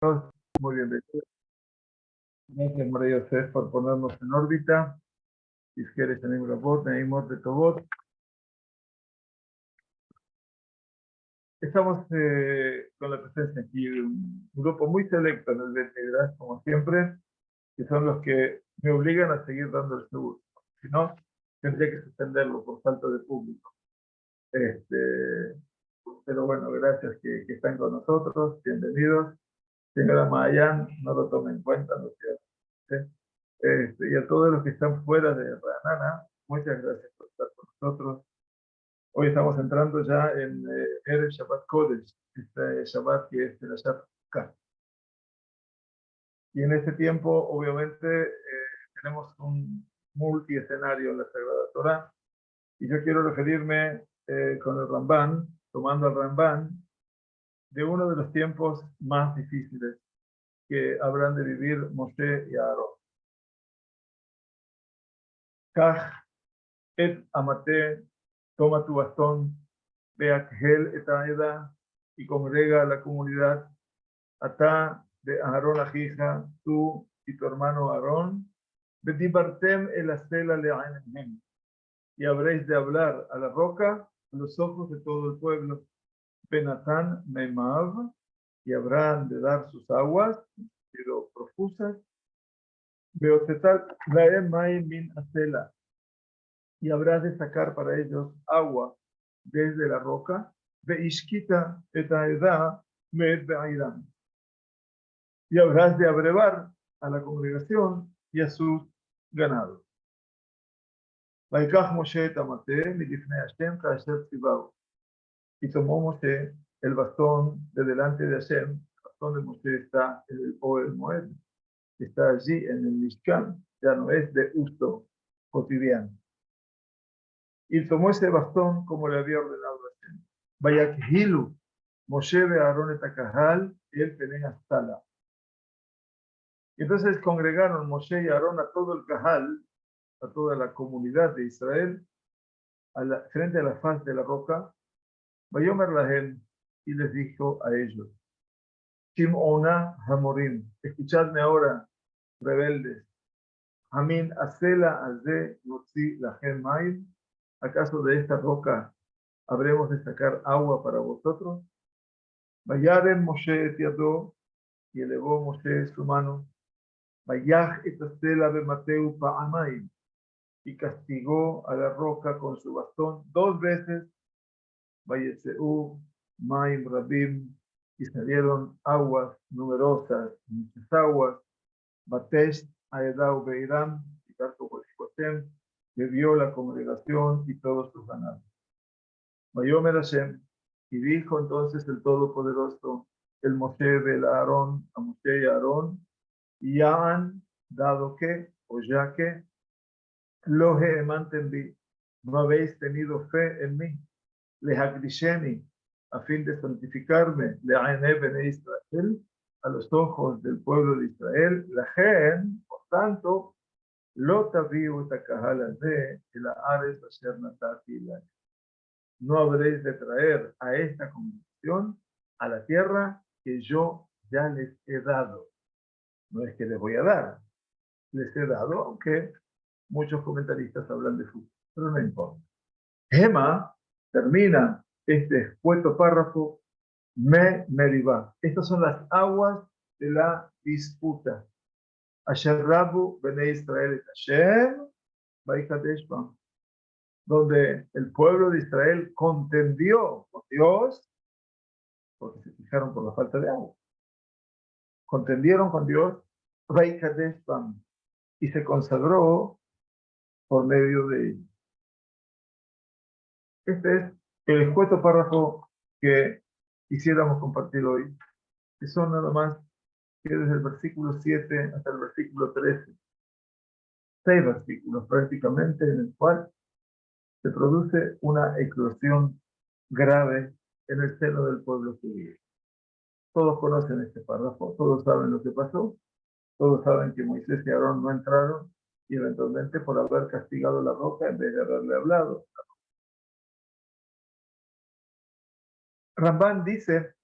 Muy bienvenidos. Gracias, María José, por ponernos en órbita. Isqueres en Brabot, Neimot de Tobot. Estamos con la presencia aquí de un grupo muy selecto en el Beth, como siempre, que son los que me obligan a seguir dando el seguro. Si no, tendría que suspenderlo por falta de público. Pero bueno, gracias que están con nosotros. Bienvenidos. Señora Mayan, no lo tomen en cuenta, ¿no es cierto? Y a todos los que están fuera de Ranana, muchas gracias por estar con nosotros. Hoy estamos entrando ya en Erev Shabbat Kodesh, este Shabbat que es de la Shabbat. Y en este tiempo, obviamente, tenemos un multiescenario en la Sagrada Torah. Y yo quiero referirme con el Ramban, tomando al Ramban, de uno de los tiempos más difíciles que habrán de vivir Moshe y Aarón. Kaj et amate, toma tu bastón, ve a Kehel et Aeda y congrega a la comunidad. Atá de Aarón Ajija, tú y tu hermano Aarón, Betibartem el acela le'anehem, y habréis de hablar a la roca a los ojos de todo el pueblo. Benatán Meimav, y habrán de dar sus aguas, pero profusas. Beotetal laem maim min acela, y habrás de sacar para ellos agua desde la roca. Veishkita et aeda med be'airam, y habrás de abrevar a la congregación y a sus ganados. Vaikach Moshe tamate midifnei Hashem kasher tzivau, y tomó Moshe el bastón de delante de Hashem. El bastón de Moshe está en el Ohel Moed, está allí en el Mishkan, ya no es de uso cotidiano. Y tomó ese bastón como le había ordenado Hashem. Vayakhilu Moshe ve Aarón et Kahal el Penei Astala. Entonces congregaron Moshe y Aarón a todo el Kahal, a toda la comunidad de Israel, frente a la faz de la roca. Vayomer lahem, y les dijo a ellos: Shimona Hamorim, escuchadme ahora, rebeldes. Amin Asela Aze Notzi Lahem Maim, ¿acaso de esta roca habremos de sacar agua para vosotros? Vayarem Moshe et yado, y elevó Moshe su mano. Vayach et Asela bemateu pa'amayim, y castigó a la roca con su bastón 2 veces. Vayetseu Maim Rabim, y salieron aguas numerosas, muchas aguas. Batesh Aedau Beiram, y tal como dijo Hashem, bebió la congregación y todos sus ganados. Vayomer Hashem, y dijo entonces el Todopoderoso, el Moshe del Aarón, a Moshe y a Aarón, y ya han dado que, o ya que, lo emanten vi, no habéis tenido fe en mí, les agdisheni, a fin de santificarme, le aene bene Israel, a los ojos del pueblo de Israel, la gen, por tanto, lo tabiu takahal de la ares asher natati la. No habréis de traer a esta congregación a la tierra que yo ya les he dado. No es que les voy a dar, les he dado, aunque muchos comentaristas hablan de fútbol, pero no importa. Gema termina este escueto párrafo, meribá. Estas son las aguas de la disputa. Asher rabu bene Israel et Hashem, Vaikadesh Bam, donde el pueblo de Israel contendió con Dios, porque se fijaron por la falta de agua. Contendieron con Dios, Vaikadesh Bam, y se consagró por medio de ellos. Este es el escueto párrafo que quisiéramos compartir hoy, que son nada más que desde el versículo 7 hasta el versículo 13. 6 versículos prácticamente, en el cual se produce una eclosión grave en el seno del pueblo judío. Todos conocen este párrafo, todos saben lo que pasó, todos saben que Moisés y Aarón no entraron, y eventualmente por haber castigado la roca en vez de haberle hablado. Ramban dice,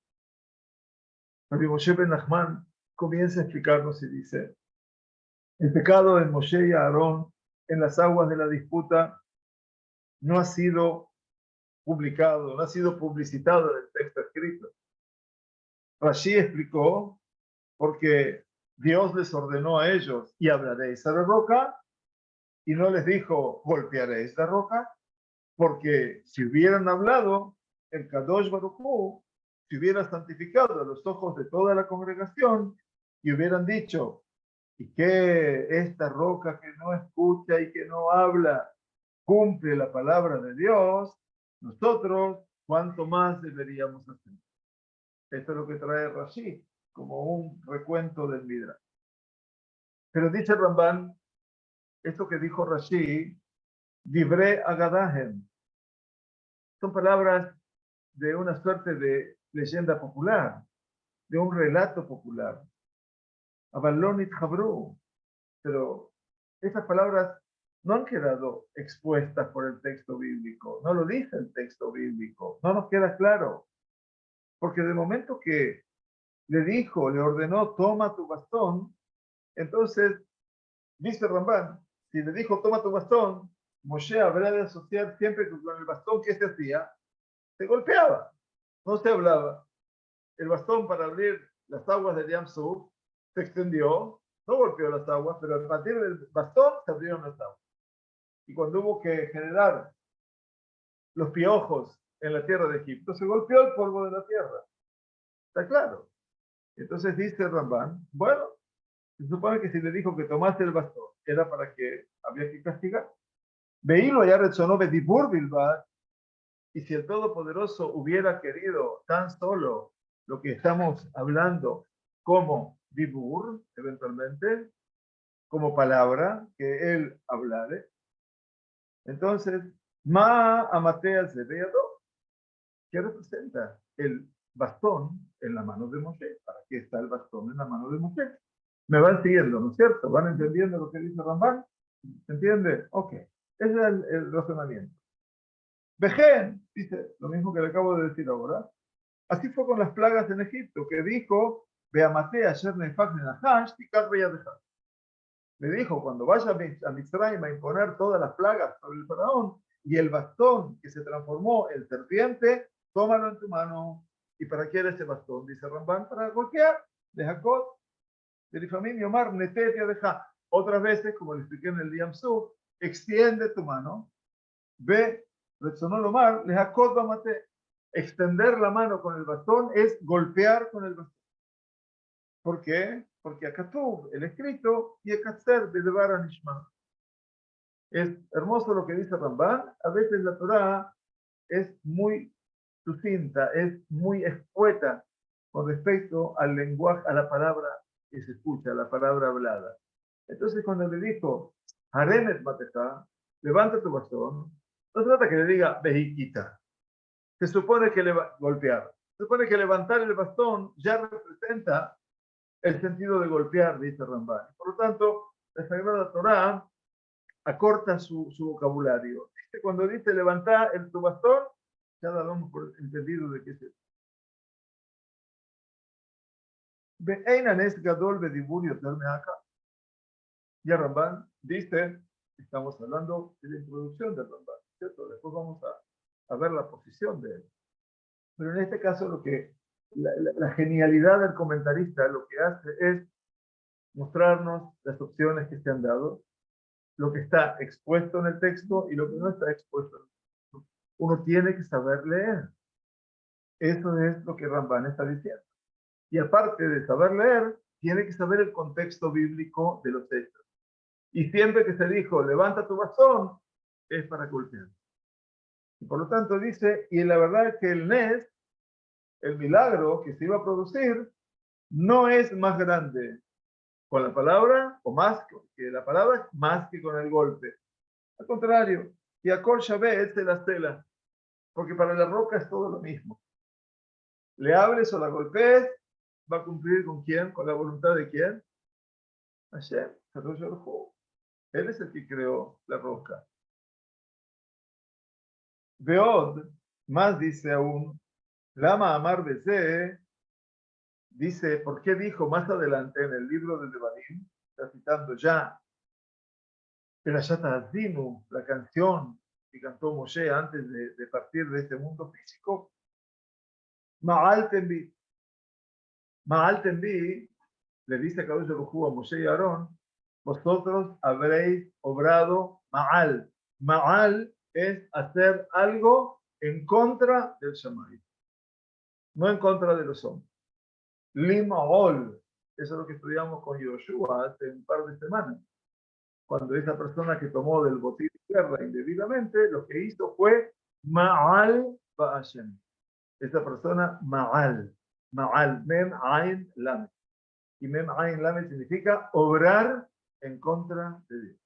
Rabbi Moshe ben Nachman comienza a explicarnos y dice, el pecado de Moshe y Aarón en las aguas de la disputa no ha sido publicado, no ha sido publicitado en el texto escrito. Rashi explicó porque Dios les ordenó a ellos y hablaréis a la roca y no les dijo golpearéis la roca, porque si hubieran hablado, el Kadosh Baruj Hu se hubiera santificado a los ojos de toda la congregación y hubieran dicho, y que esta roca que no escucha y que no habla cumple la palabra de Dios, nosotros cuánto más deberíamos hacer. Esto es lo que trae Rashi como un recuento del Midrash. Pero dice Ramban, esto que dijo Rashi, Divrei Agadahem, son palabras de una suerte de leyenda popular, de un relato popular. Avalonit Habru, pero esas palabras no han quedado expuestas por el texto bíblico, no lo dice el texto bíblico, no nos queda claro, porque de momento que le dijo, le ordenó, toma tu bastón, entonces, dice Ramban, si le dijo, toma tu bastón, Moshe habrá de asociar siempre que con el bastón que se hacía, se golpeaba, no se hablaba. El bastón para abrir las aguas del Yam Suf se extendió, no golpeó las aguas, pero a partir del bastón se abrieron las aguas. Y cuando hubo que generar los piojos en la tierra de Egipto, se golpeó el polvo de la tierra. ¿Está claro? Entonces dice Ramban, bueno, se supone que si le dijo que tomase el bastón, era para que había que castigar. Veílo ya resonó Betipur Bilbao, y si el Todopoderoso hubiera querido tan solo lo que estamos hablando como Dibur, eventualmente, como palabra que él hablare, entonces, Ma Amatea Zebeado, ¿qué representa? El bastón en la mano de Moshe. ¿Para qué está el bastón en la mano de Moshe? Me van siguiendo, ¿no es cierto? ¿Van entendiendo lo que dice Ramban? ¿Se entiende? Ok. Ese es el razonamiento. Vejen, dice lo mismo que le acabo de decir ahora. Así fue con las plagas en Egipto, que dijo, Beamatea Shernefach Nenahash, Tikar Beyadeja. Le dijo, cuando vaya a Mitzrayim a imponer todas las plagas sobre el faraón, y el bastón que se transformó en serpiente, tómalo en tu mano. ¿Y para qué era ese bastón? Dice Ramban, para golpear, de Jacob, de Rifamim y Omar, Netet y deja. Otras veces, como le expliqué en el Yam Suf, extiende tu mano, ve, Retsonó Omar, le Jacob Bamate. Extender la mano con el bastón es golpear con el bastón. ¿Por qué? Porque acá tú, el escrito, y Ekatzer Bedevar Anishma. Es hermoso lo que dice Ramban. A veces la Torah es muy sucinta, es muy escueta con respecto al lenguaje, a la palabra que se escucha, a la palabra hablada. Entonces, cuando le dijo, Haremet Mateja, levanta tu bastón, no se trata que le diga, vejiquita. Se supone que golpear. Se supone que levantar el bastón ya representa el sentido de golpear, dice Ramban. Por lo tanto, la Sagrada Torah acorta su vocabulario. Cuando dice levantar tu bastón, ya damos por entendido de qué es eso. Ya Ramban dice, estamos hablando de la introducción de Ramban, ¿cierto? Después vamos a ver la posición de él. Pero en este caso lo que la genialidad del comentarista lo que hace es mostrarnos las opciones que se han dado, lo que está expuesto en el texto y lo que no está expuesto en el texto. Uno tiene que saber leer. Eso es lo que Ramban está diciendo. Y aparte de saber leer, tiene que saber el contexto bíblico de los hechos. Y siempre que se dijo, levanta tu bastón, es para golpear. Y por lo tanto dice, y la verdad es que el Nes, el milagro que se iba a producir, no es más grande con la palabra, o más que la palabra, más que con el golpe. Al contrario, y a Kol Shabbat se la estela, porque para la roca es todo lo mismo. Le hables o la golpees, va a cumplir con quién, con la voluntad de quién. Hashem, él es el que creó la roca. Veod, más dice aún, Lama Amar Beze, dice, ¿por qué dijo más adelante en el libro de Devarim? Está citando ya Perashat Ha'azinu, la canción que cantó Moshe antes de partir de este mundo físico. Ma'al Tenbi. Ma'al Tenbi le dice a Kadosh Baruj Hu a Moshe y Aarón, vosotros habréis obrado Ma'al. Ma'al es hacer algo en contra del Shammai, no en contra de los hombres. Lima'ol, eso es lo que estudiamos con Yoshua hace un par de semanas. Cuando esa persona que tomó del botín de guerra indebidamente, lo que hizo fue Ma'al Ba'ashem. Esa persona Ma'al. Ma'al, Mem Ain Lamed. Y Mem Ain Lamed significa obrar en contra de Dios.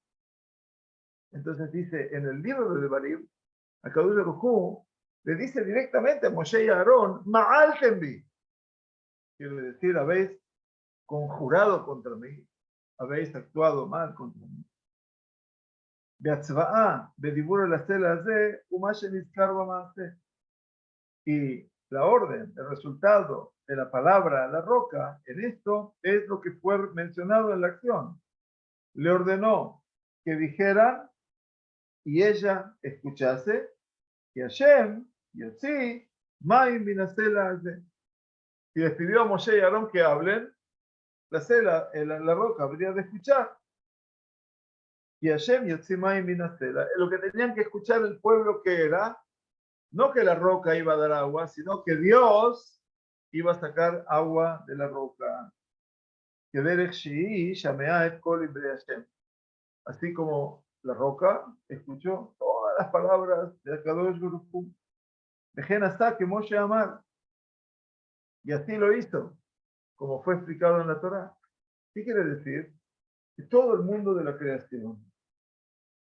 Entonces dice, en el libro de Devarim, a Kadosh Baruj Hu le dice directamente a Moshe y a Aarón, Ma'al Tenbi. Quiere decir, habéis conjurado contra mí, habéis actuado mal contra mí. Y la orden, el resultado de la palabra a la roca, en esto es lo que fue mencionado en la acción. Le ordenó que dijera y ella escuchase, y Hashem, y así, Maim Minasela, y les pidió a Moshe y Aarón que hablen, la roca habría de escuchar. Y Hashem Yotzimai Minasela, lo que tenían que escuchar el pueblo que era, no que la roca iba a dar agua, sino que Dios iba a sacar agua de la roca. Así como la roca escuchó todas las palabras de Akadosh Baruj Hu. Dejen hasta que Moshe Amar. Y así lo hizo, como fue explicado en la Torah. ¿Qué quiere decir? Que todo el mundo de la creación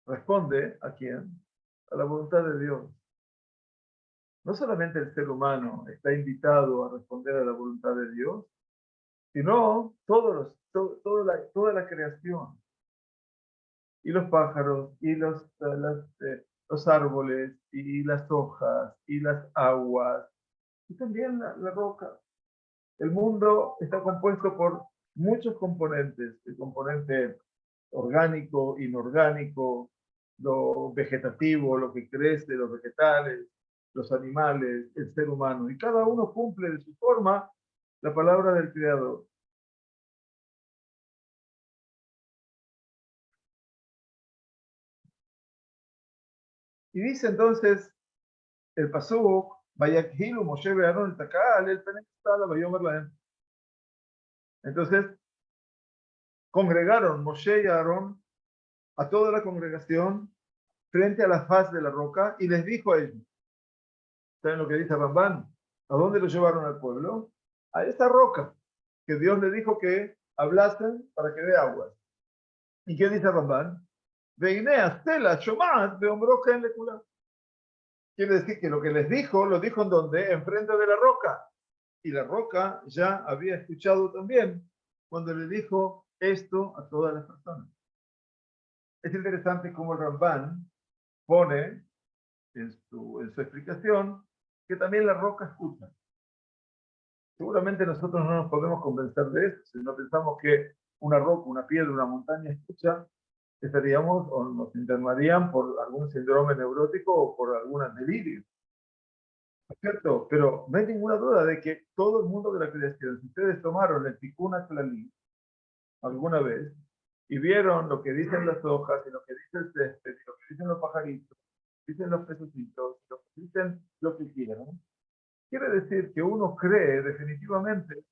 responde ¿a quién? A la voluntad de Dios. No solamente el ser humano está invitado a responder a la voluntad de Dios, sino toda la creación. Y los pájaros, y los árboles, y las hojas, y las aguas, y también la roca. El mundo está compuesto por muchos componentes, el componente orgánico, inorgánico, lo vegetativo, lo que crece, los vegetales, los animales, el ser humano, y cada uno cumple de su forma la palabra del Creador. Y dice entonces el pasuk, Vayakhilu Moshe ve'Aaron takal el penetala vayomer lahem. Entonces congregaron Moshe y Aarón a toda la congregación frente a la faz de la roca y les dijo a ellos, ¿saben lo que dice Rambán? ¿A dónde lo llevaron al pueblo? A esta roca que Dios le dijo que hablasen para que dé aguas. ¿Y qué dice Rambán? Veinea Stella Shomat de Ombroca en Lecula. Quiere decir que lo que les dijo, lo dijo en donde, enfrente de la roca. Y la roca ya había escuchado también cuando le dijo esto a todas las personas. Es interesante cómo el Rambán pone en su explicación que también la roca escucha. Seguramente nosotros no nos podemos convencer de eso. Si no pensamos que una roca, una piedra, una montaña escucha, estaríamos o nos internarían por algún síndrome neurótico o por algún delirio. ¿Cierto? Pero no hay ninguna duda de que todo el mundo de la creación, si ustedes tomaron el Tikkun HaKlali alguna vez y vieron lo que dicen las hojas y lo que dice el césped y lo que dicen los pajaritos, dicen los pececitos, lo que dicen lo que quieran, quiere decir que uno cree definitivamente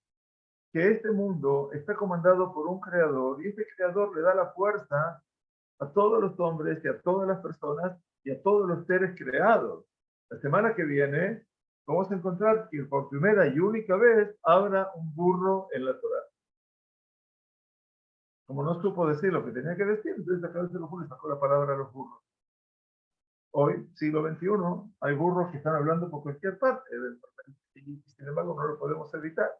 que este mundo está comandado por un creador y este creador le da la fuerza a todos los hombres y a todas las personas y a todos los seres creados. La semana que viene vamos a encontrar que por primera y única vez habrá un burro en la Torah. Como no supo decir lo que tenía que decir, entonces acá se lo pone, sacó la palabra a los burros. Hoy, siglo XXI, hay burros que están hablando por cualquier parte y sin embargo no lo podemos evitar.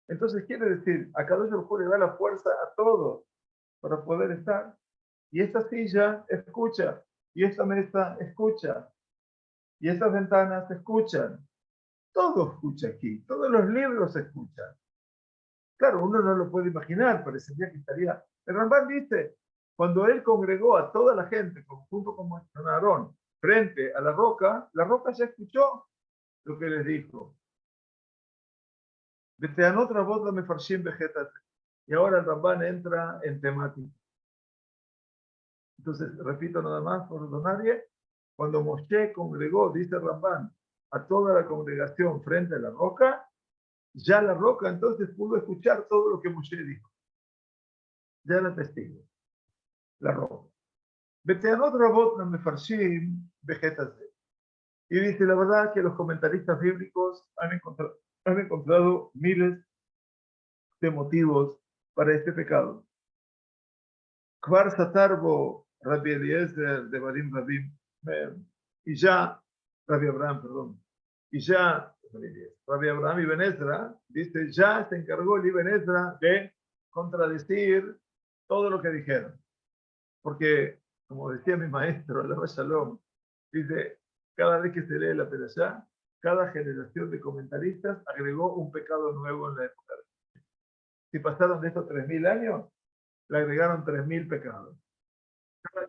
Entonces quiere decir, a cada uno le da la fuerza a todos para poder estar. Y esta silla escucha, y esta mesa escucha, y estas ventanas escuchan. Todo escucha aquí, todos los libros escuchan. Claro, uno no lo puede imaginar, parecería que estaría. El Rambán dice, cuando él congregó a toda la gente, junto con Aarón, frente a la roca ya escuchó lo que les dijo. otra voz la mefarshim vegetate. Y ahora el Rambán entra en temática. Entonces, repito nada más por nadie, cuando Moshe congregó, dice Rambán, a toda la congregación frente a la roca, ya la roca entonces pudo escuchar todo lo que Moshe dijo. Ya era testigo, la roca. otra voz la mefarshim vegetate. Y dice, la verdad que los comentaristas bíblicos han encontrado miles de motivos para este pecado. Kvar Satarbo, Rabbi Eliezer, de Barim Rabim, y ya, Rabbi Abraham, perdón, y ya, Rabbi Abraham Ibn Ezra, dice, ya se encargó el Ibn Ezra de contradecir todo lo que dijeron. Porque, como decía mi maestro, Alaba Shalom, dice, cada vez que se lee la Perashá, cada generación de comentaristas agregó un pecado nuevo en la época. Si pasaron de estos 3000 años, le agregaron 3000 pecados.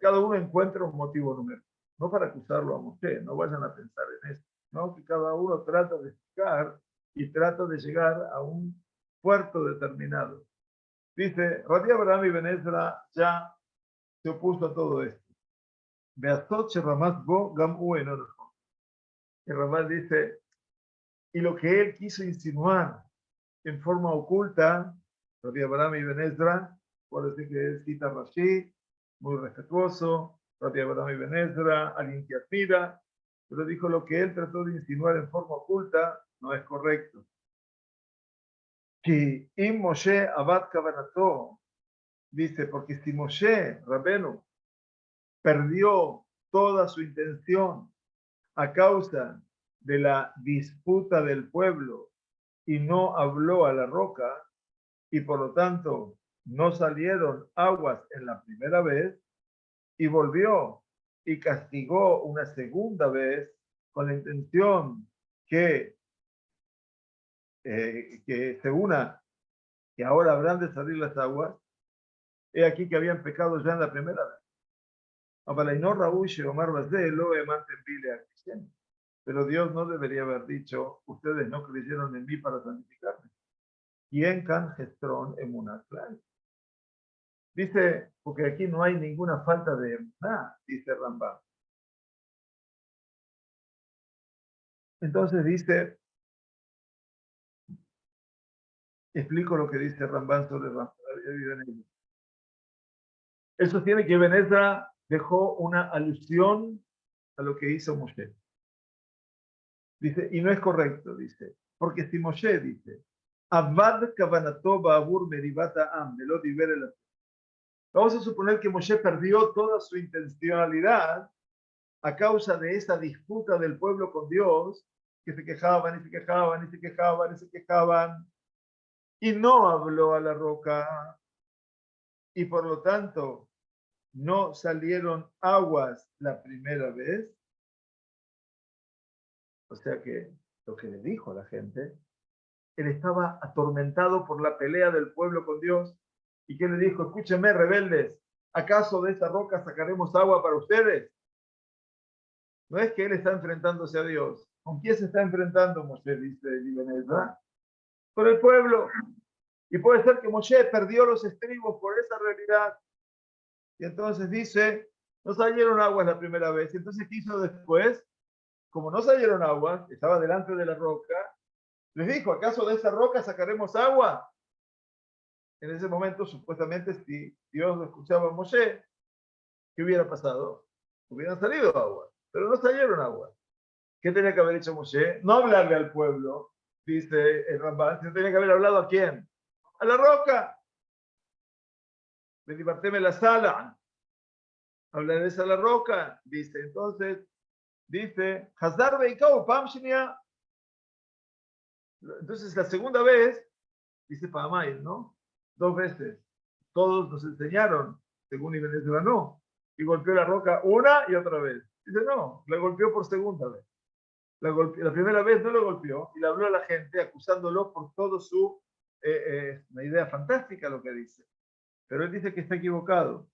Cada uno encuentra un motivo número. No para acusarlo a Moshe, no vayan a pensar en eso. No, que cada uno trata de explicar y trata de llegar a un puerto determinado. Dice, Rabbi Abraham Ibn Ezra ya se opuso a todo esto. El Ramal dice, y lo que él quiso insinuar en forma oculta, Rabbi Abraham Ibn Ezra, por decir que es cita Rashi, muy respetuoso, Rabbi Abraham Ibn Ezra, alguien que admira, pero dijo lo que él trató de insinuar en forma oculta no es correcto. Que Im Moshe Abad Kavanato, dice, porque si Moshe Rabenu perdió toda su intención a causa de la disputa del pueblo y no habló a la roca, y por lo tanto no salieron aguas en la primera vez, y volvió y castigó una segunda vez con la intención que se una, que ahora habrán de salir las aguas, he aquí que habían pecado ya en la primera vez. Pero Dios no debería haber dicho, ustedes no creyeron en mí para santificarme. Y en Can Gestrón Emunah. Dice, porque aquí no hay ninguna falta de emuná, dice Rambam. Entonces dice, explico lo que dice Rambam sobre Rambam. Él sostiene que Ibn Ezra dejó una alusión a lo que hizo Moshe. Dice, y no es correcto, dice, porque si Moshe dice, Avad Kavanato Ba'abur Meribata Am, vamos a suponer que Moshe perdió toda su intencionalidad a causa de esa disputa del pueblo con Dios, que se quejaban y se quejaban y se quejaban y se quejaban, y no habló a la roca, y por lo tanto no salieron aguas la primera vez. O sea que lo que le dijo a la gente, él estaba atormentado por la pelea del pueblo con Dios, y que le dijo, escúchenme rebeldes, ¿acaso de esta roca sacaremos agua para ustedes? No es que él está enfrentándose a Dios. ¿Con quién se está enfrentando Moshe? Dice Ibn Ezra. Con el pueblo. Y puede ser que Moshe perdió los estribos por esa realidad. Y entonces dice, no salieron aguas la primera vez. Y entonces, ¿qué hizo después? Como no salieron aguas, estaba delante de la roca, les dijo, ¿acaso de esa roca sacaremos agua? En ese momento, supuestamente, si Dios lo escuchaba a Moshe, ¿qué hubiera pasado? Hubieran salido agua, pero no salieron agua. ¿Qué tenía que haber hecho Moshe? No hablarle al pueblo, dice el Rambán, sino tenía que haber hablado a quién? A la roca. Bedibarteme la sala. Hablarles a la roca, dice. Entonces, dice, Hazar Beikau, Pam Shinia. Entonces, la segunda vez, dice Pamail, ¿no? 2 veces. Todos nos enseñaron, según Ibn Ezra, no. Y golpeó la roca una y otra vez. Dice, no, la golpeó por segunda vez. La primera vez no lo golpeó y le habló a la gente acusándolo por todo su una idea fantástica lo que dice, pero él dice que está equivocado.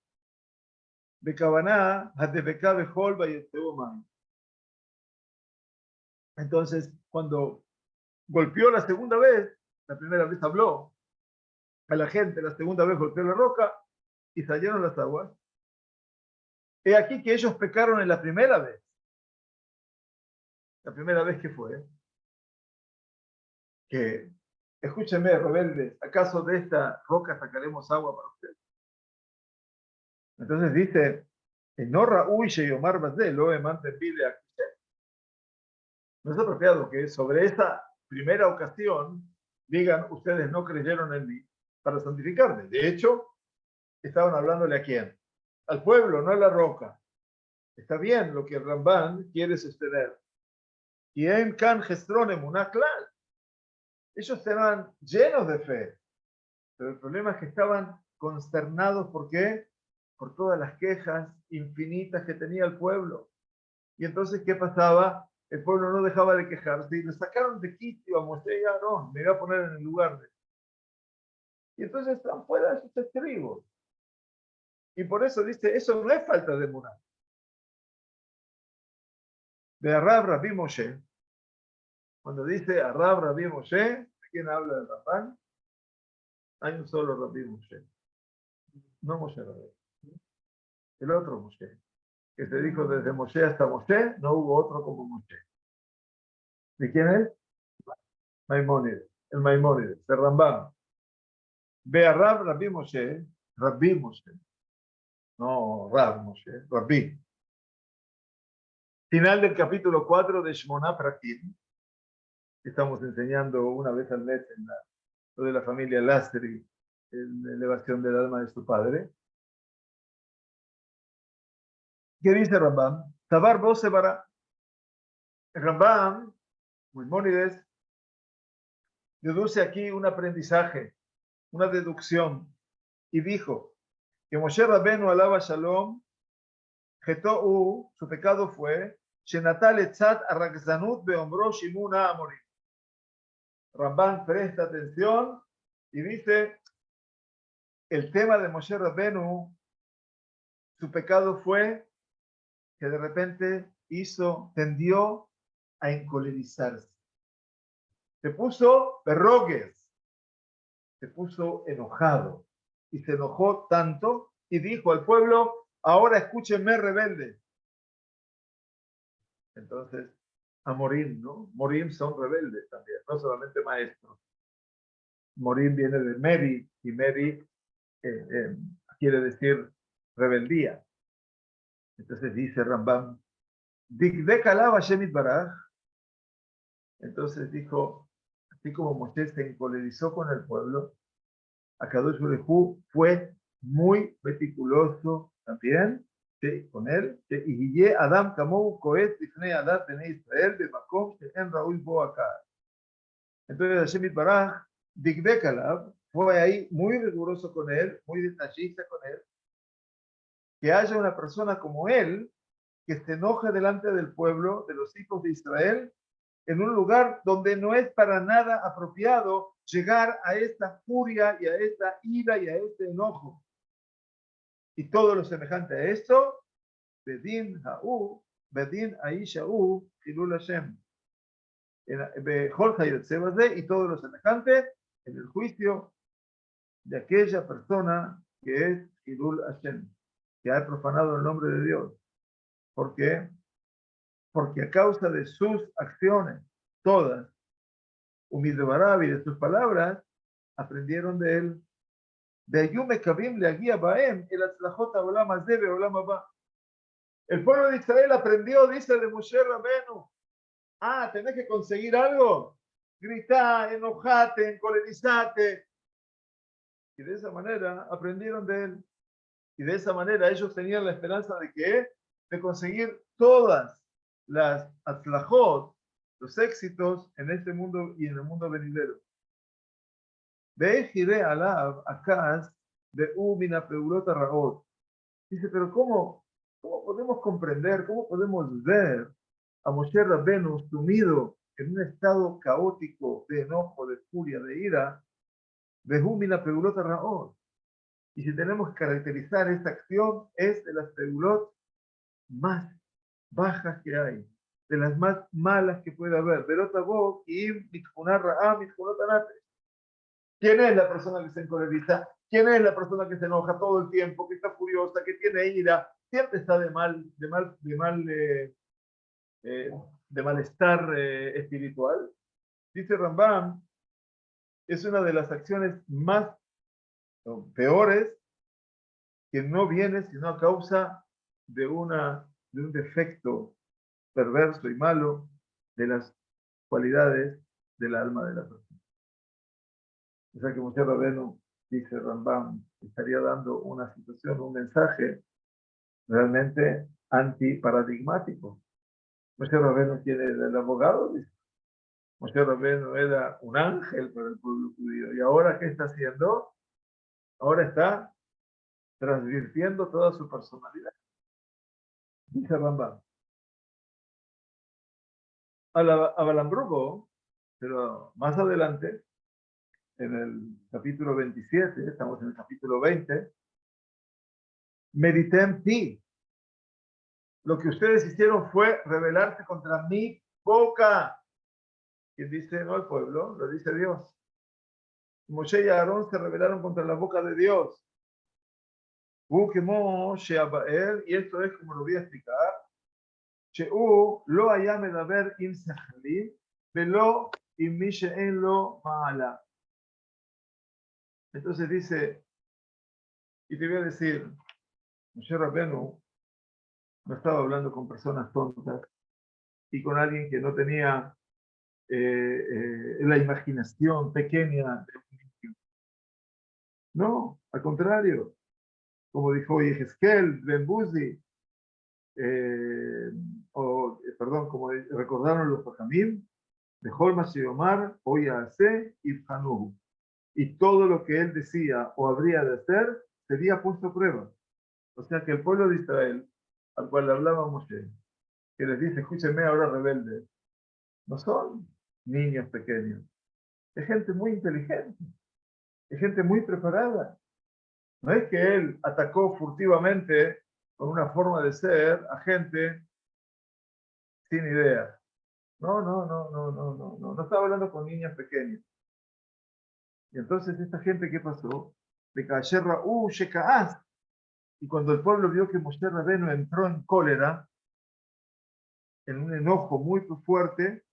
Entonces, cuando golpeó la segunda vez, la primera vez habló a la gente, la segunda vez golpeó la roca y salieron las aguas. He aquí que ellos pecaron en la primera vez. La primera vez que fue, que, escúchenme, rebeldes, ¿acaso de esta roca sacaremos agua para ustedes? Entonces dice, no Raúl Sheyomar Baselo, no es apropiado que sobre esta primera ocasión digan, ustedes no creyeron en mí para santificarme. De hecho, estaban hablándole a quién? Al pueblo, no a la roca. Está bien lo que el Ramban quiere sostener. Y en Kan Gestronem, una clal. Ellos estaban llenos de fe, pero el problema es que estaban consternados. ¿Por qué? Por todas las quejas infinitas que tenía el pueblo. Y entonces, ¿qué pasaba? El pueblo no dejaba de quejarse y le sacaron de quicio a Moshe y a Aarón. Me iba a poner en el lugar de. Y entonces están fuera de sus estribos. Y por eso dice, eso no es falta de Muná. De Arab Rabbi Moshe, cuando dice Arab Rabbi Moshe, ¿de quién habla el Rabban? Hay un solo Rabbi Moshe. No Moshe Rabbi. El otro Moshe. Que se dijo desde Moshe hasta Moshe, no hubo otro como Moshe. ¿De quién es? Maimónides. El Maimónides, el Rambam. Ve a Rabbi Moshe, Rabbi Moshe. No, Rab Moshe, Rabbi. Final del capítulo 4 de Shmoná Prakim. Estamos enseñando una vez al mes en lo de la familia Lastri, en la elevación del alma de su padre. ¿Qué dice Rambam? Tabar Bose para Rambam, Maimónides, deduce aquí un aprendizaje, una deducción, y dijo que Moshe Rabbeinu alaba Shalom, Getou, su pecado fue, Shenatal Etzat Arrakzanut Beombro Shimuna Amorim. Rambam presta atención y dice, el tema de Moshe Rabbeinu, su pecado fue que de repente tendió a encolerizarse. Se puso berrogues, se puso enojado y se enojó tanto y dijo al pueblo, ahora escúchenme rebeldes. Entonces, Amorim, ¿no? Morim son rebeldes también, no solamente maestros. Morim viene de Meri y Meri quiere decir rebeldía. Entonces dice Rambam, Dikdek alaba Shemit Baraj. Entonces dijo, así como Moshe se encolerizó con el pueblo, Akadosh Baruj fue muy meticuloso también con él. Y Adam Kamou Koet Tifnei Adat Bnei Israel de Makom en Raúl Boakar. Entonces Hashem Baraj, Dikdek alab, fue ahí muy riguroso con él, muy detallista con él, que haya una persona como él que se enoje delante del pueblo, de los hijos de Israel, en un lugar donde no es para nada apropiado llegar a esta furia y a esta ira y a este enojo. Y todo lo semejante a esto, Bedin Ha'u, Bedin Aisha'u, Hilul Hashem. Y todo lo semejante en el juicio de aquella persona que es Hilul Hashem, que ha profanado el nombre de Dios. ¿Por qué? Porque a causa de sus acciones, todas, Umidbarab y de sus palabras, aprendieron de él. De Ayume Kabim le guía Baem, el Atzlajot Olam Azebe Olam Abba. El pueblo de Israel aprendió, dice de Moshe Rabbeinu. ¿Tenés que conseguir algo? Gritá, enojate, encolerizate. Y de esa manera aprendieron de él. Y de esa manera ellos tenían la esperanza de que, de conseguir todas las atzlajot, los éxitos en este mundo y en el mundo venidero. Ve giré alab acá de umina peurota raot. Dice, pero ¿cómo podemos comprender, cómo podemos ver a Moshe Rabbeinu sumido en un estado caótico de enojo, de furia, de ira, Vejumina pegulot raot. Y si tenemos que caracterizar esta acción, es de las pegulot más bajas que hay, de las más malas que puede haber. Verotabo y mitjunar ra'a mitjunot anate. ¿Quién es la persona que se encoleriza? ¿Quién es la persona que se enoja todo el tiempo, que está furiosa, que tiene ira? Siempre está eh, de malestar espiritual. Dice Rambam, es una de las acciones más peores que no viene sino a causa de un defecto perverso y malo de las cualidades del alma de la persona. O sea que Moshe Rabbeinu, dice Rambam, estaría dando una situación, un mensaje realmente antiparadigmático. Moshe Rabbeinu tiene el abogado, dice. Moshe Rabbeinu era un ángel para el pueblo judío. ¿Y ahora qué está haciendo? Ahora está transvirtiendo toda su personalidad. Dice Rambam. A Balambrugo, pero más adelante, en el capítulo 27, estamos en el capítulo 20, medité en ti. Lo que ustedes hicieron fue rebelarse contra mi boca. ¿Quién dice? No el pueblo, lo dice Dios. Moshe y Aarón se rebelaron contra la boca de Dios. Y esto es como lo voy a explicar. Lo haya medaber im sechalim, velo im mi she'en lo ma'ala. Entonces dice, y te voy a decir, Moshe Rabbeinu no estaba hablando con personas tontas y con alguien que no tenía la imaginación pequeña de un niño. No, al contrario, como dijo Yehezkel, Ben Buzi, perdón, como recordaron los Fajamim, de Holma Shiomar, Oya Ase y Hanuhu. Y todo lo que él decía o habría de hacer sería puesto a prueba. O sea que el pueblo de Israel, al cual le hablaba Moshe, que les dice, escúchenme ahora rebeldes, no son niños pequeños, es gente muy inteligente, es gente muy preparada. No es que él atacó furtivamente con una forma de ser a gente sin idea. No estaba hablando con niños pequeños. Y entonces esta gente, ¿qué pasó? De Kasherra, Shekaaz. Y cuando el pueblo vio que Moshe Rabbeinu entró en cólera, en un enojo muy fuerte,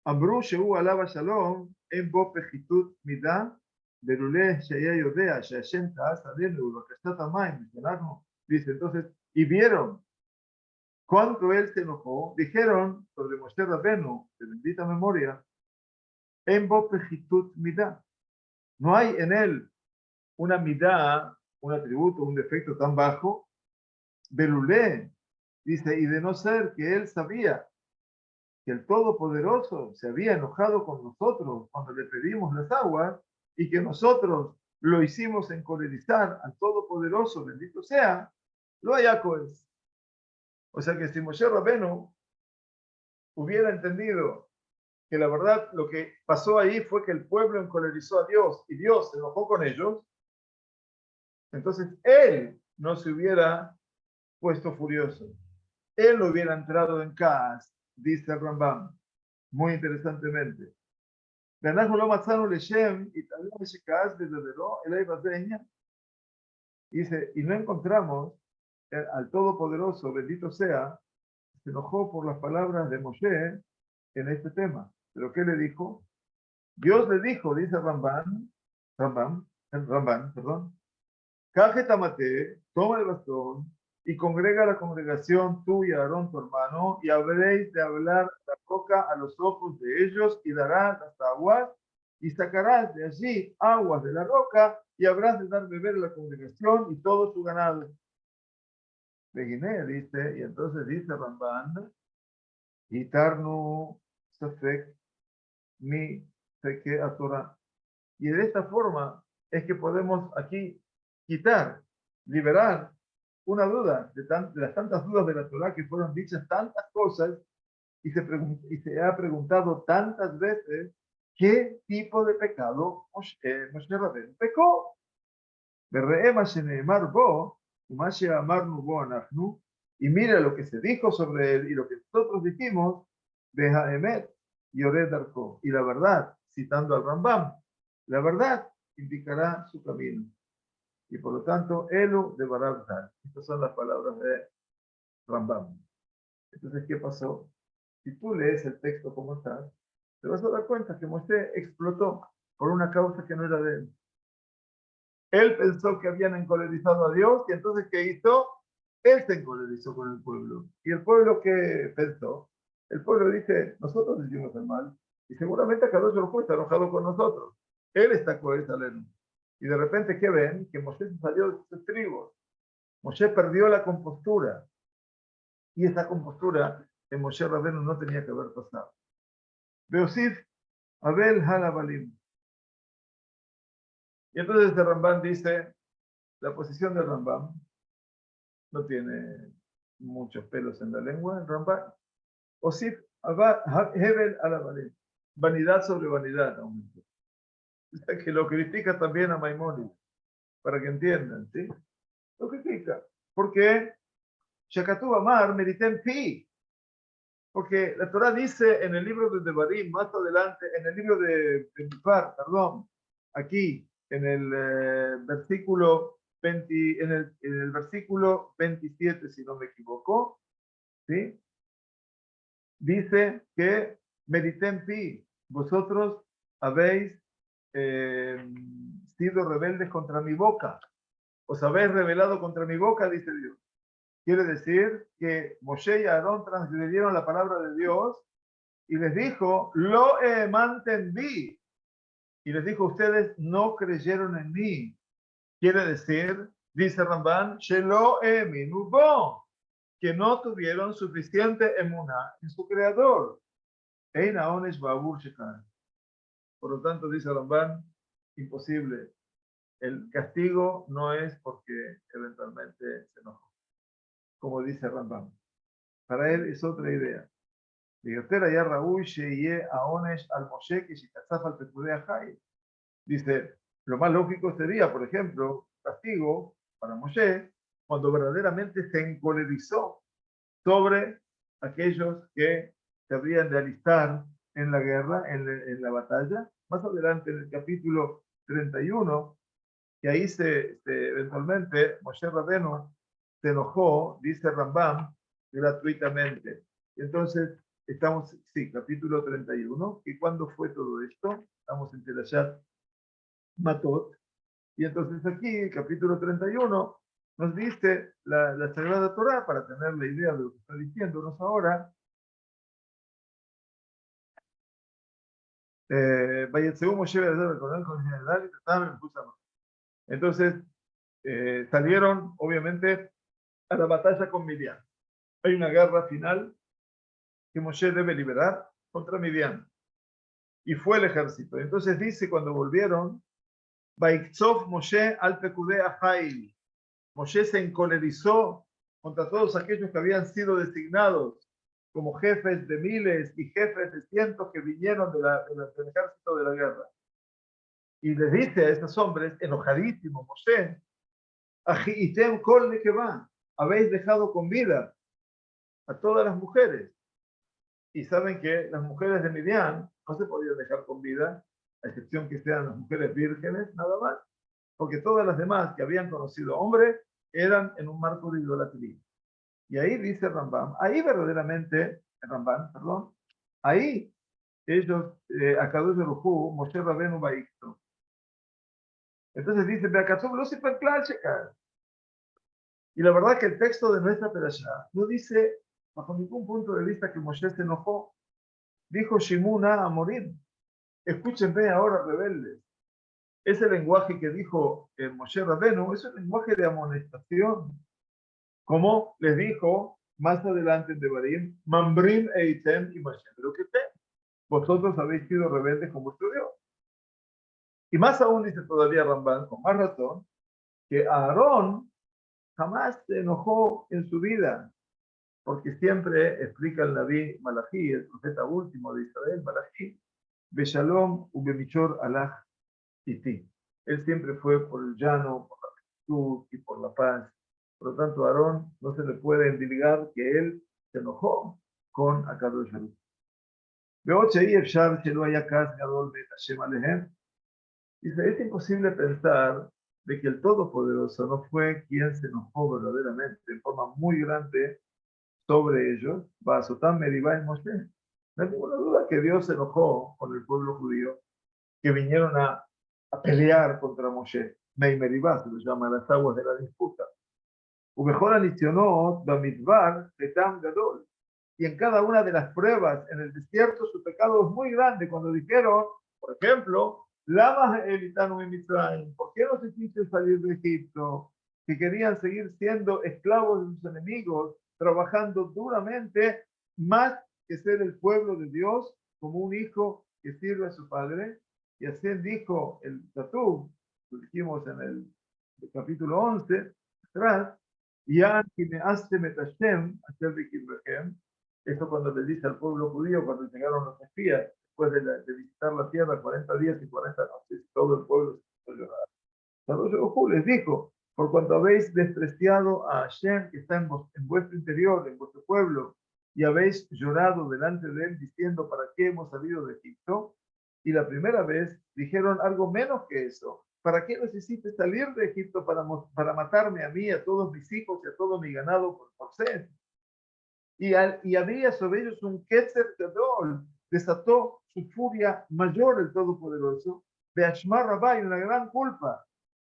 Amru Sheu alaba Shalom, en bo pejitut midah, beruleh shaya yodea, shayashem ta'as alenu, bakashat amayim, dice entonces, y vieron cuando él se enojó, dijeron sobre Moshe Rabbeinu, de bendita memoria, en bo pejitut midah, no hay en él una midah, un atributo, un defecto tan bajo, beruleh, dice, y de no ser que él sabía que el Todopoderoso se había enojado con nosotros cuando le pedimos las aguas y que nosotros lo hicimos encolerizar al Todopoderoso, bendito sea, lo es. O sea que si Moshe Rabbeinu hubiera entendido que la verdad lo que pasó ahí fue que el pueblo encolerizó a Dios y Dios se enojó con ellos, entonces él no se hubiera puesto furioso. Él no hubiera entrado en Kaas, dice Rambam, muy interesantemente. ואנחנו לא מצאנו לשם התעלם שכעס בדברו, אלא יבזה עניין. Dice, y no encontramos al Todopoderoso, bendito sea, se enojó por las palabras de Moshe en este tema. ¿Pero qué le dijo? Dios le dijo, dice Rambam, perdón, Cajetamate, toma el bastón y congrega a la congregación tú y Aarón tu hermano, y habréis de hablar la roca a los ojos de ellos, y darás las aguas, y sacarás de allí aguas de la roca, y habrás de dar beber a la congregación y todo su ganado. Beginé, dice, y entonces dice Ramban, Itarnu Safek mi Seke a Torah. Y de esta forma es que podemos aquí quitar, liberar una duda de las tantas dudas de la Torah que fueron dichas tantas cosas y se ha preguntado tantas veces ¿qué tipo de pecado Moshe Rabbeinu pecó? Y mira lo que se dijo sobre él y lo que nosotros dijimos, Beha Emet y Ored Darko. Y la verdad, citando al Rambam, la verdad indicará su camino. Y por lo tanto, Elu de Barabdal. Estas son las palabras de Rambam. Entonces, ¿qué pasó? Si tú lees el texto como está, te vas a dar cuenta que Moshe explotó por una causa que no era de él. Él pensó que habían encolerizado a Dios y entonces, ¿qué hizo? Él se encolerizó con el pueblo. ¿Y el pueblo qué pensó? El pueblo dice, nosotros hicimos el mal y seguramente Kadosh Baruj Hu está enojado con nosotros. Él está con él. Y de repente, ¿qué ven? Que Moshe se salió de sus tribus. Moshe perdió la compostura. Y esa compostura en Moshe Rabbeinu no tenía que haber pasado. Beosif Abel Halabalim. Y entonces el Rambam dice, la posición del Rambam no tiene muchos pelos en la lengua, el Rambam. Osif Hebel Halabalim. Vanidad sobre vanidad aumenta. O sea, que lo critica también a Maimónides, para que entiendan, ¿sí? Lo critica. ¿Por qué? Shakatu Amar Meritem Pi. Porque la Torah dice en el libro de Devarim, más adelante, en el libro de Mipar, perdón, aquí, en el versículo 20, en el versículo 27, si no me equivoco, ¿sí? Dice que Meritem Pi, vosotros habéis sido rebeldes contra mi boca, os habéis rebelado contra mi boca, dice Dios. Quiere decir que Moshe y Aarón transgredieron la palabra de Dios y les dijo, lo mantendí. Y les dijo, ustedes no creyeron en mí. Quiere decir, dice Ramban, shelo minubo, que no tuvieron suficiente emuná en su creador. Por lo tanto, dice Ramban, imposible. El castigo no es porque eventualmente se enojó, como dice Ramban. Para él es otra idea. Dice, lo más lógico sería, por ejemplo, castigo para Moshe cuando verdaderamente se encolerizó sobre aquellos que se habrían de alistar en la guerra, en la batalla. Más adelante, en el capítulo 31, que ahí eventualmente Moshe Rabbeinu se enojó, dice Rambam, gratuitamente. Entonces, estamos, sí, capítulo 31. ¿Y cuándo fue todo esto? Estamos en Telayat Matot. Y entonces aquí, capítulo 31, nos dice la Sagrada Torá, para tener la idea de lo que está diciéndonos ahora. Entonces, salieron, obviamente, a la batalla con Midian. Hay una guerra final que Moshe debe liberar contra Midian. Y fue el ejército. Entonces dice, cuando volvieron, Vaikzov Moshe al Pekudei Ahail. Moshe se encolerizó contra todos aquellos que habían sido designados como jefes de miles y jefes de cientos que vinieron del ejército de la guerra. Y les dice a esos hombres, enojadísimo, Moshe, Ajiitem kol nekevá, habéis dejado con vida a todas las mujeres. Y saben que las mujeres de Midian no se podían dejar con vida, a excepción que sean las mujeres vírgenes, nada más, porque todas las demás que habían conocido hombres eran en un marco de idolatría. Y ahí dice Rambam, ahí verdaderamente, Rambam, perdón, ahí ellos, Akadosh Baruj Hu, Moshe Rabbeinu Baikto. Entonces dice, Beakatub lo checar. Y la verdad que el texto de nuestra perashá no dice, bajo ningún punto de vista, que Moshe se enojó. Dijo Shimuna a morir. Escúchenme ahora, rebeldes. Ese lenguaje que dijo Moshe Rabbeinu es un lenguaje de amonestación. Como les dijo más adelante en Devarim, Mambrim eitem y Moshe, pero que vosotros habéis sido rebeldes con vuestro Dios. Y más aún dice todavía Ramban, con más razón, que Aarón jamás se enojó en su vida, porque siempre explica el Naví Malají, el profeta último de Israel, Malají, Beshalom ubemichor alaj iti. Él siempre fue por el llano, por la rectitud y por la paz. Por lo tanto, a Aarón no se le puede endilgar que él se enojó con Akadosh Baruj Hu. בעוד שאי אפשר שלא היה כעס גדול בית השם עליהם, dice, es imposible pensar de que el Todopoderoso no fue quien se enojó verdaderamente en forma muy grande sobre ellos, Basotam Meribá y Moshe. No hay ninguna duda que Dios se enojó con el pueblo judío que vinieron a pelear contra Moshe. Mei Meribá se lo llama, las aguas de la disputa. Ubejor anisionot bamidbar etam gadol. Y en cada una de las pruebas en el desierto su pecado es muy grande. Cuando dijeron, por ejemplo, Lama evitanu en Mitzrayim, ¿por qué no se quiso salir de Egipto? Que querían seguir siendo esclavos de sus enemigos, trabajando duramente, más que ser el pueblo de Dios, como un hijo que sirve a su padre. Y así dijo el Tatú, lo dijimos en el capítulo 11, atrás, Ya que me hace metashem, hacer de esto cuando le dice al pueblo judío, cuando llegaron los espías, después de visitar la tierra 40 días y 40 noches, todo el pueblo se puso a llorar. Entonces les dijo, por cuanto habéis despreciado a Hashem que está en vuestro interior, en vuestro pueblo, y habéis llorado delante de él diciendo, ¿para qué hemos salido de Egipto? Y la primera vez dijeron algo menos que eso. ¿Para qué necesites salir de Egipto para matarme a mí, a todos mis hijos y a todo mi ganado por sed? Y había sobre ellos un Ketzer Gadol, desató su furia mayor el Todopoderoso, de Ashmar Rabá, y una gran culpa,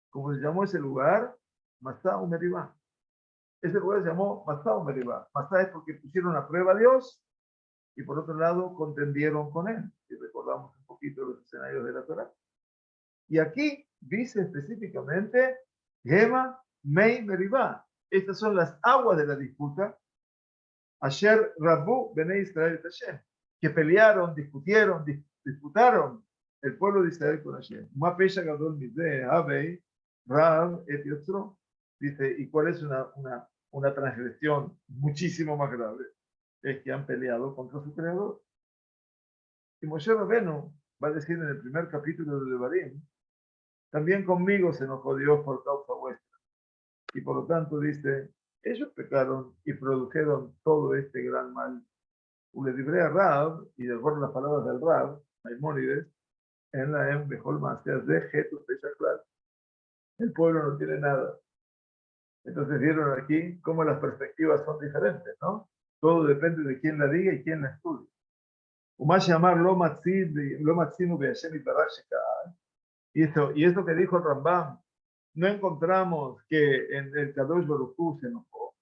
como se llamó ese lugar, Masá Meribá. Ese lugar se llamó Masá Meribá. Masá es porque pusieron a prueba a Dios y por otro lado contendieron con él. Si recordamos un poquito los escenarios de la Torah. Y aquí dice específicamente Gema Mei Meribá. Estas son las aguas de la disputa. Asher Rabu Bene Israel Hashem, que pelearon, discutieron, disputaron el pueblo de Israel con Hashem. Mapesha Gadol Mide, Abei, Rab et Yotzro. Dice, ¿y cuál es una transgresión muchísimo más grave? Es que han peleado contra su creador. Y Moshe Rabenu va a decir en el primer capítulo de Devarim, también conmigo se enojó Dios por causa vuestra. Y por lo tanto dice, ellos pecaron y produjeron todo este gran mal. Le libré a Rab, y de acuerdo a las palabras del Rab, Maimónides, en la M. Bejol Maseas de Getus Peshaklat. El pueblo no tiene nada. Entonces vieron aquí cómo las perspectivas son diferentes, ¿no? Todo depende de quién la diga y quién la estudie. Umash llamar lo matzinu be'ashem y barashekah. Y esto que dijo el Rambam, no encontramos que en el Kadosh Baruj Hu se enojó.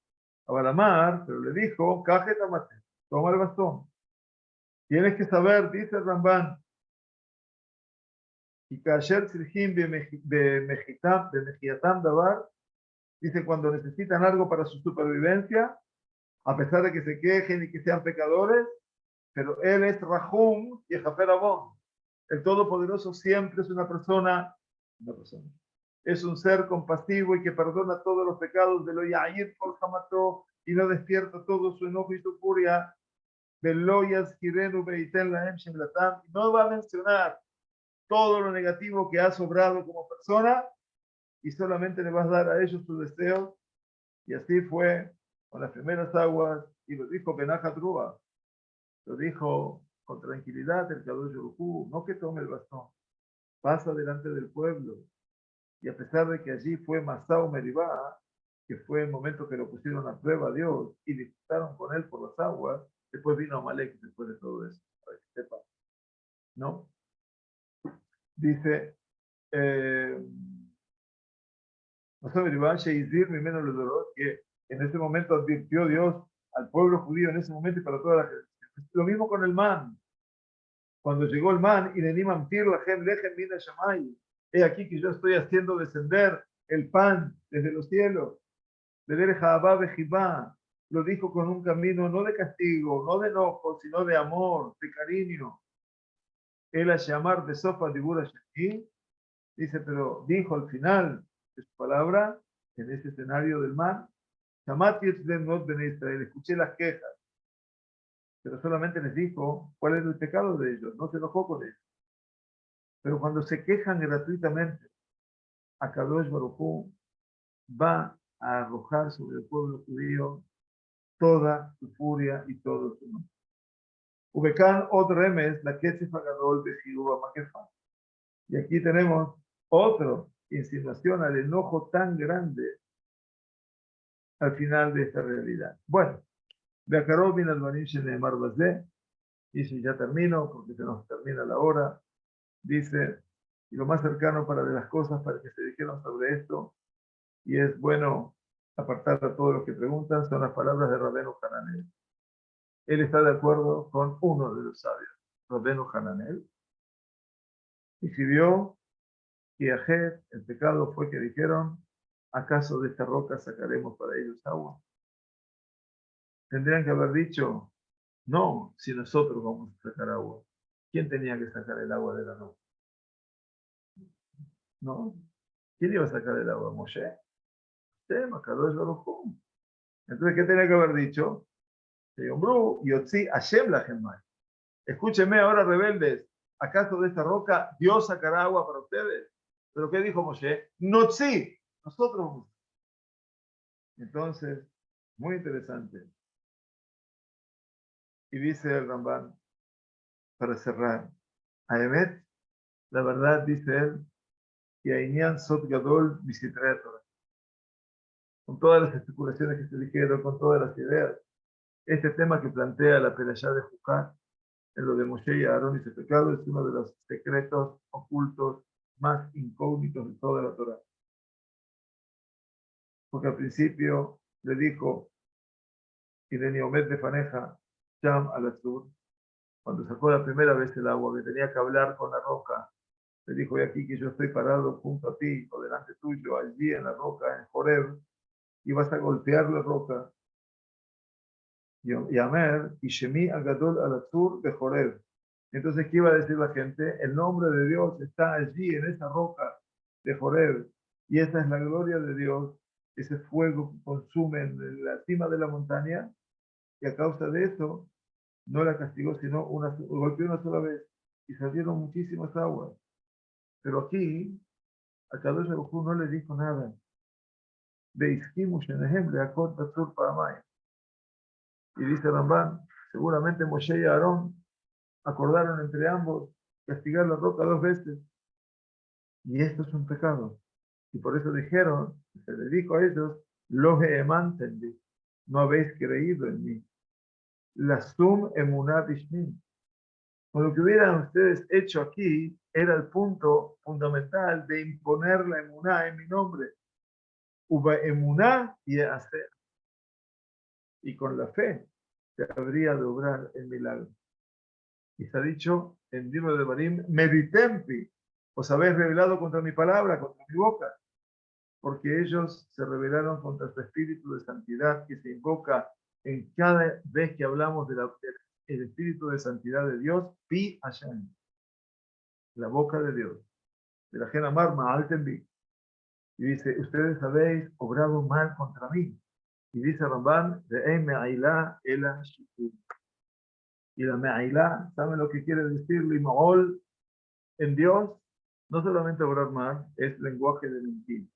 A Balamar, pero le dijo, Kajetamate, toma el bastón. Tienes que saber, dice el Rambam, y Kasher Sirjim de Mejiatam Dabar, dice cuando necesitan algo para su supervivencia, a pesar de que se quejen y que sean pecadores, pero él es Rahum y Jafer Abon. El Todopoderoso siempre es una persona, es un ser compasivo y que perdona todos los pecados de lo Ya'ir por Hamató y no despierta todo su enojo y su furia. Veloyas Kirenu Beiten Lahem Shem Latam. No va a mencionar todo lo negativo que ha sobrado como persona y solamente le vas a dar a ellos sus deseos. Y así fue con las primeras aguas y lo dijo Benajat Rúa, lo dijo con tranquilidad el Kadosh Baruj Hu, no que tome el bastón, pasa delante del pueblo. Y a pesar de que allí fue Masao Meribá, que fue el momento que lo pusieron a prueba a Dios y disputaron con él por las aguas, después vino Amalek después de todo eso, para que sepa, ¿no? Dice, que en ese momento advirtió Dios al pueblo judío en ese momento y para toda la gente. Lo mismo con el man. Cuando llegó el man, y he aquí que yo estoy haciendo descender el pan desde los cielos. Lo dijo con un camino no de castigo, no de enojo, sino de amor, de cariño. Él a llamar de sopa de Bura Shaki, dice, pero dijo al final de su palabra, en ese escenario del man, escuché las quejas, pero solamente les dijo cuál es el pecado de ellos, no se enojó con ellos. Pero cuando se quejan gratuitamente, Akadosh Baruj Hu va a arrojar sobre el pueblo judío toda su furia y todo su enojo. Ubecan od remes la Ketzef Agadol de Jiruba Makefa. Y aquí tenemos otra insinuación al enojo tan grande al final de esta realidad. Bueno, Beakarov bin Albanim Sheneemar Bazé, dice, ya termino porque se nos termina la hora, dice, y lo más cercano para de las cosas para que se dijeron sobre esto, y es bueno apartar a todos los que preguntan, son las palabras de Rabenu Hananel. Él está de acuerdo con uno de los sabios, Rabenu Hananel, y si vio que Ajet, el pecado fue que dijeron, ¿acaso de esta roca sacaremos para ellos agua? Tendrían que haber dicho, no, si nosotros vamos a sacar agua. ¿Quién tenía que sacar el agua de la roca? ¿No? ¿Quién iba a sacar el agua? ¿Moshe? Kadosh Baruj Hu. Entonces, ¿qué tenía que haber dicho? Yomru, Yotzi, Hashem la Gemay. Escúchenme ahora, rebeldes. ¿Acaso de esta roca Dios sacará agua para ustedes? ¿Pero qué dijo Moshe? Notzi, nosotros. Entonces, muy interesante. Y dice el Ramban, para cerrar, Aemet, la verdad, dice él, y Ainian Sot Gadol Visitrea Torah. Con todas las especulaciones que se dijeron, con todas las ideas, este tema que plantea la Perashá de Juká, en lo de Moshe y Aarón y su pecado, es uno de los secretos ocultos más incógnitos de toda la Torah. Porque al principio le dijo, Irene Omed de Faneja, Sham al Azur, cuando sacó la primera vez el agua, que tenía que hablar con la roca, le dijo, y aquí que yo estoy parado junto a ti, o delante tuyo, allí en la roca, en Joreb, y vas a golpear la roca. Y Amer, y Shemi Agadol al Azur de Joreb. Entonces, ¿qué iba a decir la gente? El nombre de Dios está allí, en esa roca de Joreb. Y esa es la gloria de Dios, ese fuego que consume en la cima de la montaña. Y a causa de eso, no la castigó, sino golpeó una sola vez. Y salieron muchísimas aguas. Pero aquí, a Kadosh Baruj Hu no le dijo nada. De Isquimus en ejemplo, a Kota Sur Paramay. Y dice Ramban, seguramente Moshe y Aarón acordaron entre ambos castigar la roca 2 veces. Y esto es un pecado. Y por eso dijeron, se le dijo a ellos, lo entendí, no habéis creído en mí. La sum emunat ishmi. Con lo que hubieran ustedes hecho aquí, era el punto fundamental de imponer la emuná en mi nombre. Uba emuná y hacer. Y con la fe se habría de obrar el milagro. Y se ha dicho en el libro de Barim, meditempi, os habéis revelado contra mi palabra, contra mi boca, porque ellos se rebelaron contra su espíritu de santidad que se invoca en cada vez que hablamos del espíritu de santidad de Dios, Pi Hashem, la boca de Dios, de la Jena Marma, Altenbi. Y dice, ustedes habéis obrado mal contra mí. Y dice Ramban, de Me'ailá Ela Shikur. Y la Me'ailá, ¿saben lo que quiere decir? Limaol en Dios, no solamente obrar mal, es lenguaje de mentira.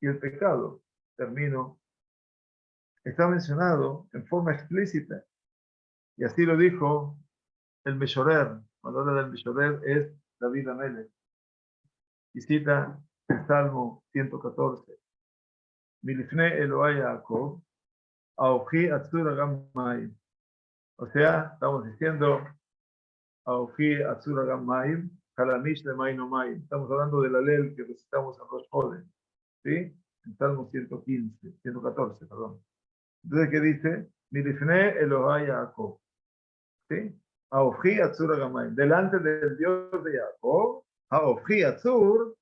Y el pecado, termino, está mencionado en forma explícita. Y así lo dijo el Meshorer. Cuando habla del Meshorer es David Amelech. Y cita el Salmo 114. Milifne Eloai Yaakov, Aoji Atzur Agam Mayim. O sea, estamos diciendo Aoji Atzur Agam Mayim, Kalamish de Maino Mayim. Estamos hablando de la ley que recitamos en Rosh Chodesh. ¿Sí? En Salmo 114, perdón. Entonces, ¿qué dice? Milifne Eloai Yaakov. ¿Sí? Aoji Atzur Agamayim. Delante del Dios de Jacob, Aoji Atzur,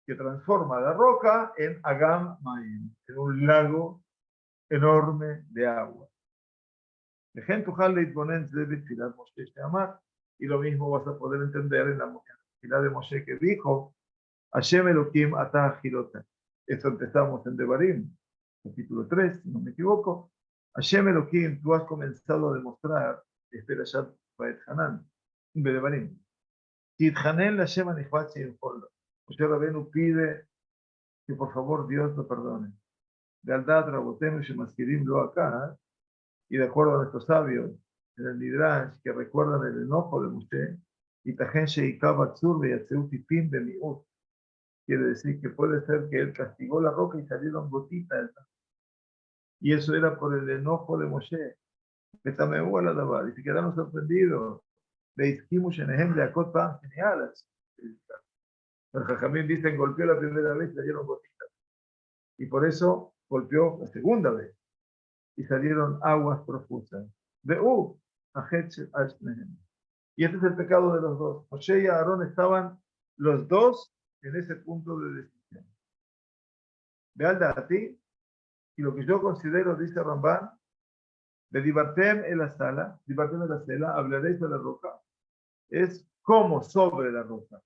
que transforma la roca en Agam Mayim, en un lago enorme de agua. Y lo mismo vas a poder entender en la tefilá de Moshe que dijo, Hashem Elohim Atah Hilota. Esto empezamos en Devarim, capítulo 3, si no me equivoco. Hashem Elohim, tú has comenzado a demostrar, espera ya Baet Hanan, Devarim. Titjanel la Shema Nihwachi en Polo. Moshe Rabenu pide que por favor Dios lo perdone. De Aldad Rabotenu Shemaskirim lo acá, y de acuerdo a nuestros sabios en el Midrash que recuerdan el enojo de Moshe, y Tajen Sheikab Atzur y Atzeutifim de Miut. Quiere decir que puede ser que él castigó la roca y salieron gotitas. Y eso era por el enojo de Moshe. Y se quedaron sorprendidos. Veisquimus en ejemplo de Akot geniales. Los jajamín dicen golpeó la primera vez y salieron gotitas. Y por eso golpeó la segunda vez y salieron aguas profusas. Y este es el pecado de los dos. Moshe y Aarón estaban los dos en ese punto de decisión. Vealda a ti, y lo que yo considero, dice Ramban, de Dibartem en la sala, Dibartem en la sala, hablaréis de la roca, es como sobre la roca.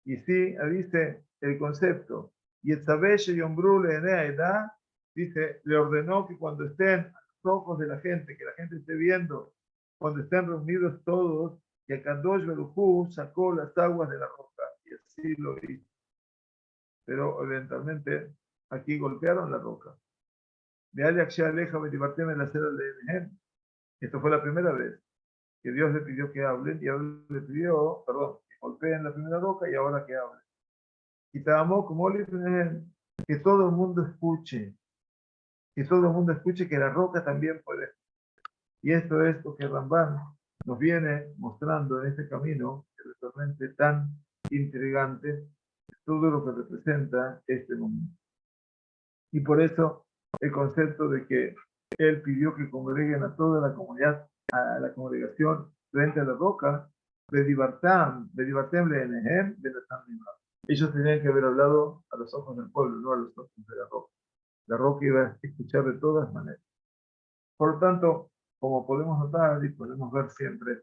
Y sí, dice el concepto, y el Sabesh y Ombrule en edad, dice, le ordenó que cuando estén a los ojos de la gente, que la gente esté viendo, cuando estén reunidos todos, y el Kadosh Berujú sacó las aguas de la roca, y así lo hizo. Pero eventualmente aquí golpearon la roca. De Alex Aleja Betibartem en la cera de Nehem. Esto fue la primera vez que Dios le pidió que hablen, y ahora le pidió, perdón, que golpeen la primera roca y ahora que hablen. Y te amo como le Nehem, que todo el mundo escuche, que todo el mundo escuche que la roca también puede. Y esto es lo que Ramban nos viene mostrando en este camino, que es realmente tan intrigante, todo lo que representa este momento. Y por eso el concepto de que él pidió que congreguen a toda la comunidad, a la congregación frente a la roca, de Dibartam Lenehem, de la ellos tenían que haber hablado a los ojos del pueblo, no a los ojos de la roca. La roca iba a escuchar de todas maneras. Por lo tanto, como podemos notar y podemos ver siempre,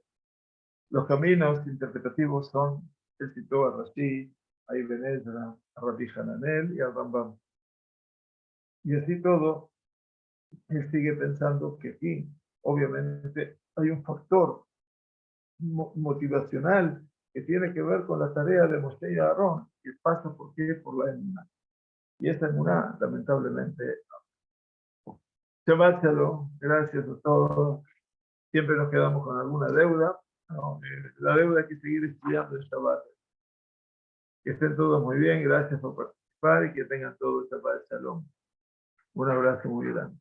los caminos interpretativos son, él citó a Rashi, a Ibn Ezra, a Rabbi Hananel y a Rambam. Y así todo, él sigue pensando que aquí, obviamente, hay un factor motivacional que tiene que ver con la tarea de Moshe y Aarón, que pasa por qué, por la emuná. Y esa emuná, lamentablemente, Shabbat Shalom, gracias a todos. Siempre nos quedamos con alguna deuda. No, la deuda hay que seguir estudiando el Shabbat. Que estén todos muy bien, gracias por participar y que tengan todo Shabbat Shalom. Un abrazo muy grande.